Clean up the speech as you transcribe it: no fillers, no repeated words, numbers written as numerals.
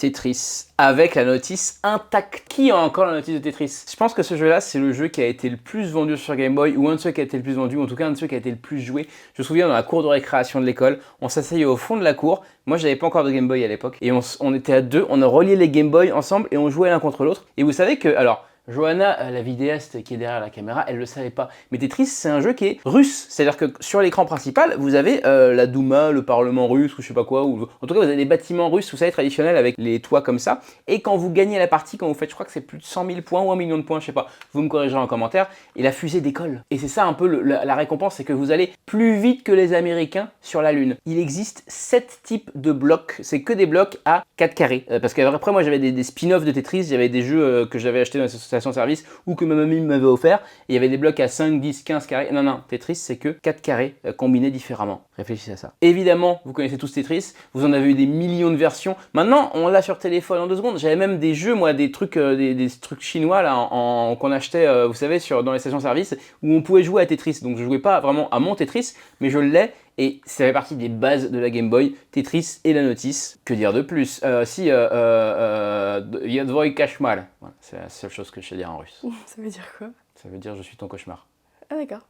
Tetris avec la notice intacte. Qui a encore la notice de Tetris? Je pense que ce jeu-là, c'est le jeu qui a été le plus vendu sur Game Boy, ou un de ceux qui a été le plus vendu, ou en tout cas un de ceux qui a été le plus joué. Je me souviens dans la cour de récréation de l'école, on s'asseyait au fond de la cour. Moi, j'avais pas encore de Game Boy à l'époque, et on était à deux, on a relié les Game Boy ensemble et on jouait l'un contre l'autre. Et vous savez que, alors, Johanna, la vidéaste qui est derrière la caméra, elle le savait pas. Mais Tetris, c'est un jeu qui est russe. C'est-à-dire que sur l'écran principal, vous avez la Douma, le Parlement russe, ou je sais pas quoi. Ou en tout cas, vous avez des bâtiments russes, vous savez, traditionnels, avec les toits comme ça. Et quand vous gagnez la partie, quand vous faites, je crois que c'est plus de 100 000 points ou 1 million de points, je sais pas, vous me corrigerez en commentaire, et la fusée décolle. Et c'est ça un peu la récompense, c'est que vous allez plus vite que les Américains sur la Lune. Il existe 7 types de blocs. C'est que des blocs à 4 carrés. Parce qu'après, moi, j'avais des spin-offs de Tetris, j'avais des jeux que j'avais achetés dans l'association service ou que ma mamie m'avait offert, et il y avait des blocs à 5, 10, 15 carrés. Non, Tetris, c'est que 4 carrés combinés différemment. Réfléchissez à ça. Évidemment, vous connaissez tous Tetris, vous en avez eu des millions de versions. Maintenant, on l'a sur téléphone en 2 secondes. J'avais même des jeux, moi, des trucs chinois là, qu'on achetait, vous savez, dans les stations service, où on pouvait jouer à Tetris. Donc je jouais pas vraiment à mon Tetris, mais je l'ai. Et ça fait partie des bases de la Game Boy, Tetris et la notice. Que dire de plus? Yadvoy Kashmal. Voilà, c'est la seule chose que je sais dire en russe. Ça veut dire quoi? Ça veut dire je suis ton cauchemar. Ah d'accord.